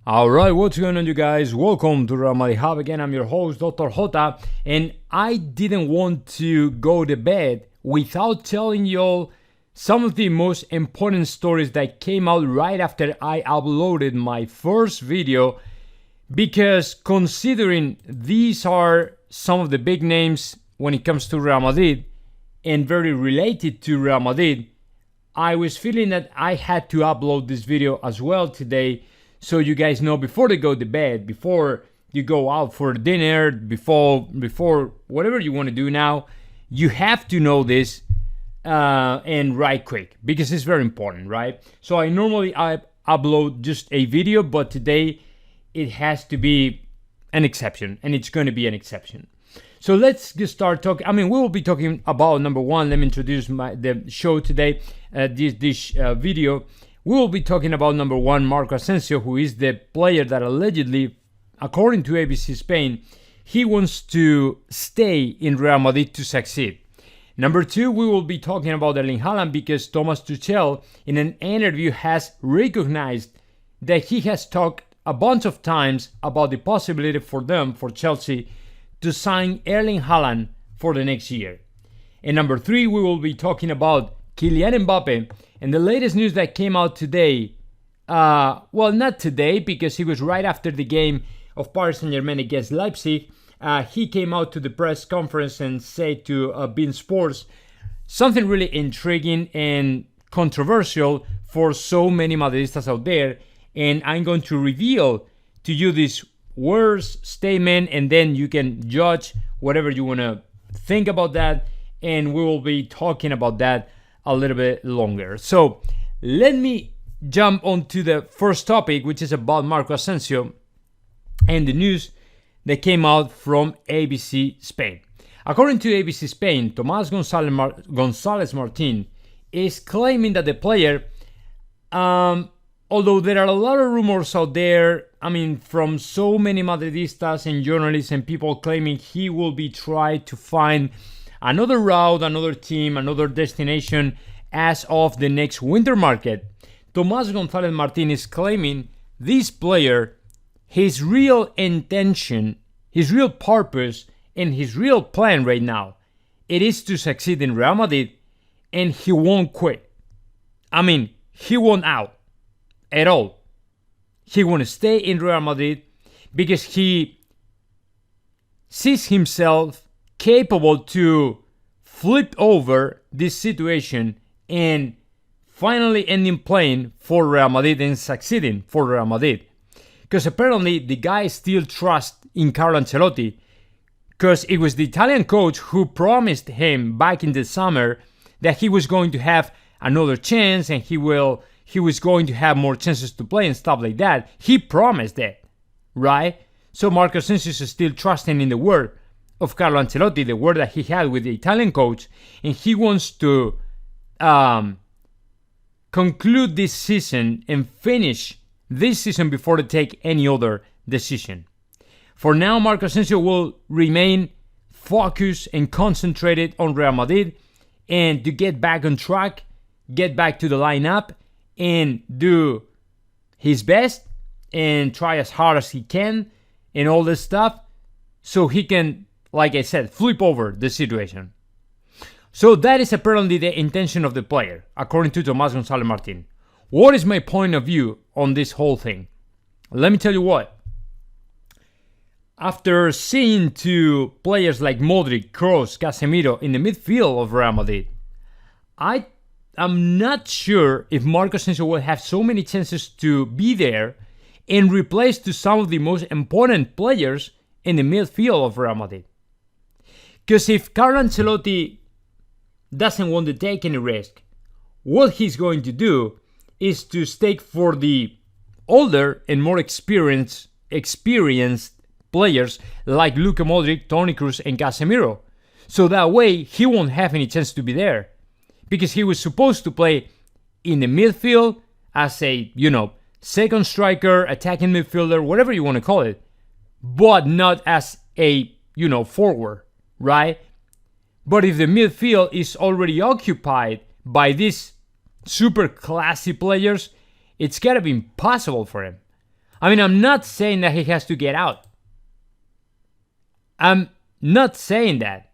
Alright, what's going on, you guys? Welcome to Madrid Hub again. I'm your host, Dr. JOTA, and I didn't want to go to bed without telling y'all some of the most important stories that came out right after I uploaded my first video, because considering these are some of the big names when it comes to Real Madrid and very related to Real Madrid, I was feeling that I had to upload this video as well today, so you guys know before they go to bed, before you go out for dinner, before whatever you want to do now, you have to know this and right quick, because it's very important, right? So I normally upload just a video, but today it has to be an exception, and it's going to be an exception. So let's just start talking. We will be talking about number one. Let me introduce the show today, this video. We will be talking about number one, Marco Asensio, who is the player that allegedly, according to ABC Spain, he wants to stay in Real Madrid to succeed. Number two, we will be talking about Haaland, because Thomas Tuchel, in an interview, has recognized that he has talked a bunch of times about the possibility for them, for Chelsea, to sign Haaland for the next year. And number three, we will be talking about Kylian Mbappe and the latest news that came out today. Well, not today, because it was right after the game of Paris Saint-Germain against Leipzig. He came out to the press conference and said to beIN Sports something really intriguing and controversial for so many Madridistas out there. And I'm going to reveal to you this words, statement, and then you can judge whatever you want to think about that. And we will be talking about that a little bit longer. So let me jump onto the first topic, which is about Marco Asensio and the news that came out from ABC Spain. According to ABC Spain, Tomás González Martín is claiming that the player, although there are a lot of rumors out there, from so many Madridistas and journalists and people claiming he will be trying to find another route, another team, another destination as of the next winter market. Tomás González Martín is claiming this player, his real intention, his real purpose, and his real plan right now, it is to succeed in Real Madrid, and he won't quit. He won't out at all. He won't stay in Real Madrid because he sees himself capable to flip over this situation and finally ending playing for Real Madrid and succeeding for Real Madrid. Because apparently the guy still trusts in Carlo Ancelotti, because it was the Italian coach who promised him back in the summer that he was going to have another chance and he was going to have more chances to play and stuff like that. He promised that, right? So Marco Asensio is still trusting in the word of Carlo Ancelotti, the word that he had with the Italian coach, and he wants to conclude this season and finish this season before they take any other decision. For now, Marco Asensio will remain focused and concentrated on Real Madrid and to get back on track, get back to the lineup, and do his best and try as hard as he can and all this stuff, so he can, like I said, flip over the situation. So that is apparently the intention of the player, according to Tomás González Martín. What is my point of view on this whole thing? Let me tell you what. After seeing two players like Modric, Kroos, Casemiro in the midfield of Real Madrid, I'm not sure if Marco Asensio will have so many chances to be there and replace to some of the most important players in the midfield of Real Madrid. Because if Carlo Ancelotti doesn't want to take any risk, what he's going to do is to stake for the older and more experienced players like Luka Modric, Toni Kroos, and Casemiro. So that way, he won't have any chance to be there. Because he was supposed to play in the midfield as a, second striker, attacking midfielder, whatever you want to call it. But not as a, forward, right? But if the midfield is already occupied by these super classy players, it's gotta be impossible for him. I mean, I'm not saying that he has to get out. I'm not saying that,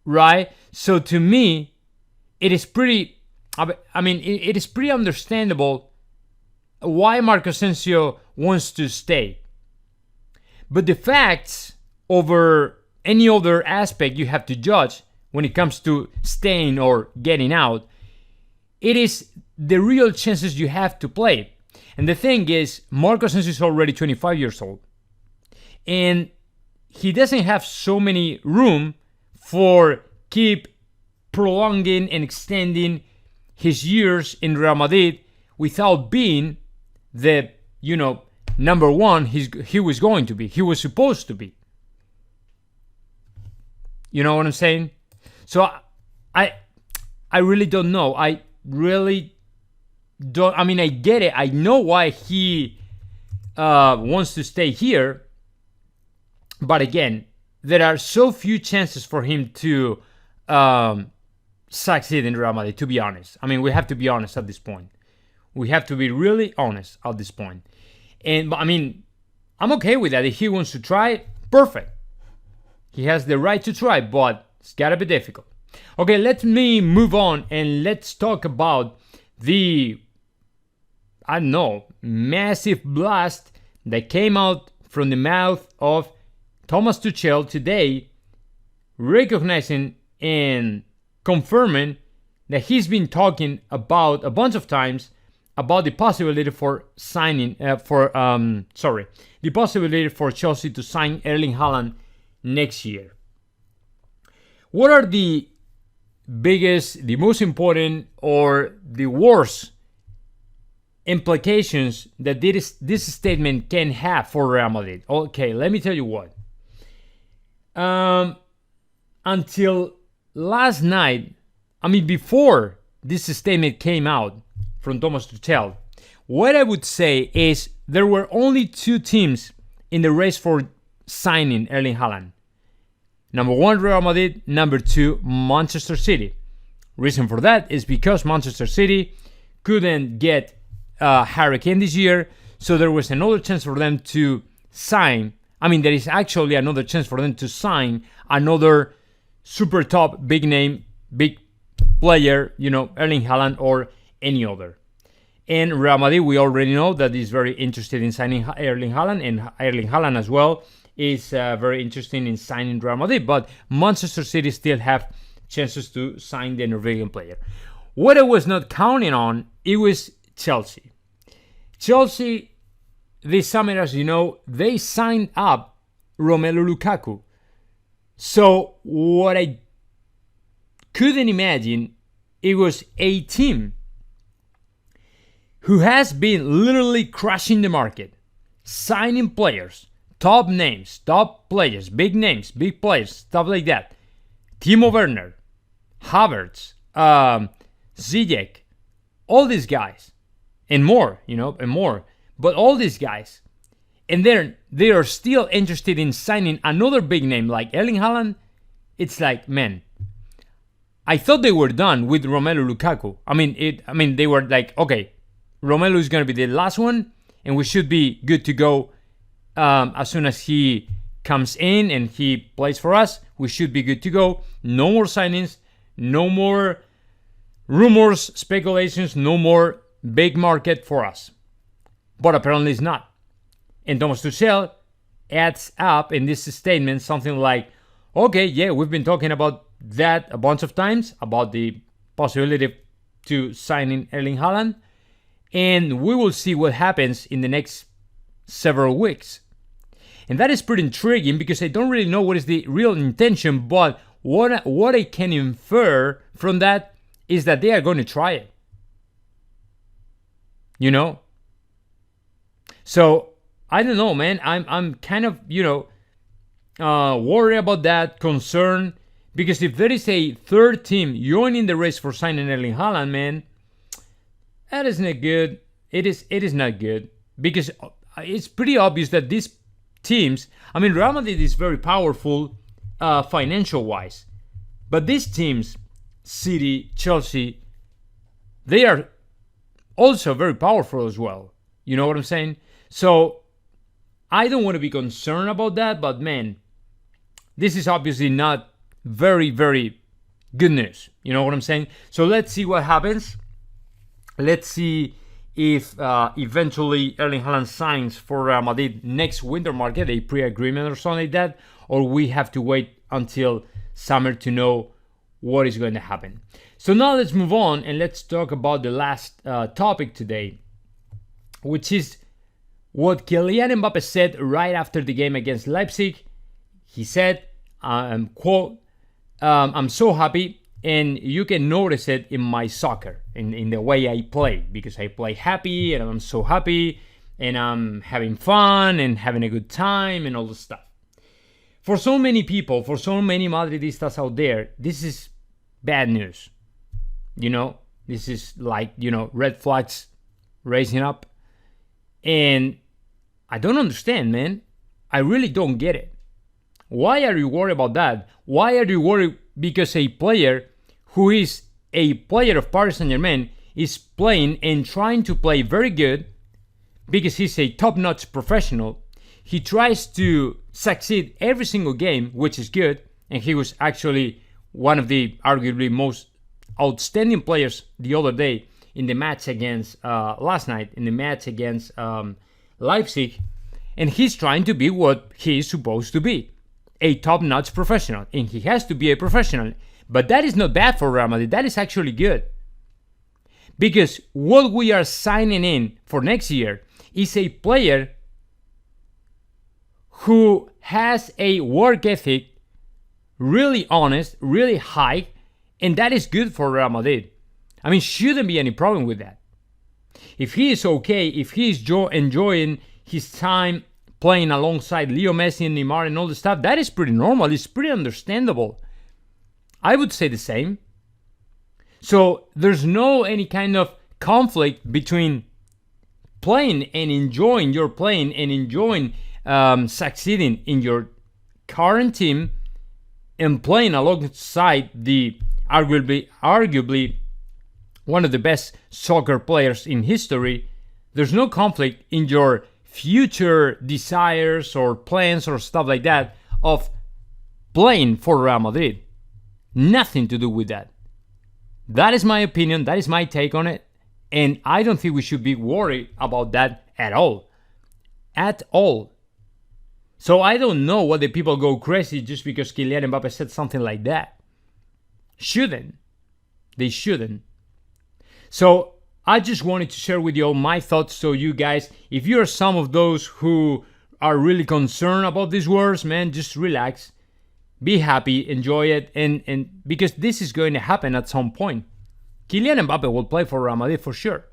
right? So to me, it is pretty, it is pretty understandable why Marco Asensio wants to stay. But the facts over any other aspect you have to judge when it comes to staying or getting out, it is the real chances you have to play. And the thing is, Marco Asensio is already 25 years old. And he doesn't have so many room for keep prolonging and extending his years in Real Madrid without being the, number one he was going to be. He was supposed to be. You know what I'm saying? So I really don't know. I really don't. I mean, I get it. I know why he wants to stay here. But again, there are so few chances for him to succeed in Real Madrid, to be honest. I mean, we have to be honest at this point. We have to be really honest at this point. And I mean, I'm okay with that. If he wants to try, perfect. He has the right to try, but it's gotta be difficult. Okay, let me move on and let's talk about the, massive blast that came out from the mouth of Thomas Tuchel today, recognizing and confirming that he's been talking about a bunch of times about the possibility for the possibility for Chelsea to sign Erling Haaland next year. What are the biggest, the most important, or the worst implications that this statement can have for Real Madrid? Okay, let me tell you what. Until last night, before this statement came out from Thomas Tuchel, what I would say is there were only two teams in the race for signing Erling Haaland. Number one, Real Madrid. Number two, Manchester City. Reason for that is because Manchester City couldn't get Harry Kane this year, so there was another chance for them to sign. There is actually another chance for them to sign another super top, big name, big player, Erling Haaland or any other. And Real Madrid, we already know that is very interested in signing Erling Haaland, and Erling Haaland as well is very interested in signing Real Madrid. But Manchester City still have chances to sign the Norwegian player. What I was not counting on, it was Chelsea. Chelsea, this summer, as you know, they signed up Romelu Lukaku. So what I couldn't imagine, it was a team who has been literally crushing the market, signing players, top names, top players, big names, big players, stuff like that. Timo Werner, Havertz, Ziyech, all these guys, and more, and more. But all these guys, and they are still interested in signing another big name like Erling Haaland. It's like, man, I thought they were done with Romelu Lukaku. They were like, okay, Romelu is going to be the last one, and we should be good to go as soon as he comes in and he plays for us. We should be good to go. No more signings, no more rumors, speculations, no more big market for us. But apparently it's not. And Thomas Tuchel adds up in this statement something like, okay, yeah, we've been talking about that a bunch of times, about the possibility to sign in Erling Haaland. And we will see what happens in the next several weeks. And that is pretty intriguing because I don't really know what is the real intention, but what I can infer from that is that they are going to try it. So I don't know, man. I'm kind of, worried about that, concerned, because if there is a third team joining the race for signing Erling Haaland, man, that is not good. It is not good because it's pretty obvious that these teams, Real Madrid is very powerful financial wise, but these teams, City, Chelsea, they are also very powerful as well. You know what I'm saying? So I don't want to be concerned about that, but man, this is obviously not very, very good news. You know what I'm saying? So let's see what happens. Let's see if eventually Erling Haaland signs for Real Madrid next winter market, a pre-agreement or something like that, or we have to wait until summer to know what is going to happen. So now let's move on and let's talk about the last topic today, which is what Kylian Mbappe said right after the game against Leipzig. He said, quote, I'm so happy, and you can notice it in my soccer, in the way I play, because I play happy and I'm so happy and I'm having fun and having a good time and all this stuff. For so many people, for so many Madridistas out there, this is bad news. You know, this is like, red flags raising up. And I don't understand, man. I really don't get it. Why are you worried about that? Why are you worried because a player who is a player of Paris Saint-Germain is playing and trying to play very good because he's a top-notch professional? He tries to succeed every single game, which is good, and he was actually one of the arguably most outstanding players the other day in the match against last night, in the match against Leipzig, and he's trying to be what he is supposed to be, a top-notch professional, and he has to be a professional. But that is not bad for Real Madrid. That is actually good, because what we are signing in for next year is a player who has a work ethic really honest, really high, and that is good for Real Madrid. I mean, shouldn't be any problem with that. If he is okay, if he is enjoying his time playing alongside Leo Messi and Neymar and all the stuff, that is pretty normal. It's pretty understandable. I would say the same. So there's no any kind of conflict between playing and enjoying your playing and enjoying succeeding in your current team and playing alongside the arguably one of the best soccer players in history. There's no conflict in your future desires or plans or stuff like that of playing for Real Madrid. Nothing to do with that. That is my opinion. That is my take on it. And I don't think we should be worried about that at all. At all. So I don't know why the people go crazy just because Kylian Mbappe said something like that. Shouldn't. They shouldn't. So I just wanted to share with you all my thoughts. So you guys, if you're some of those who are really concerned about these words, man, just relax. Be happy, enjoy it, and because this is going to happen at some point. Kylian Mbappe will play for Real Madrid for sure.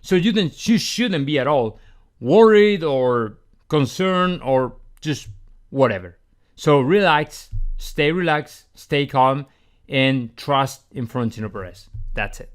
So you shouldn't be at all worried or concerned or just whatever. So relax, stay calm, and trust in Florentino Perez. That's it.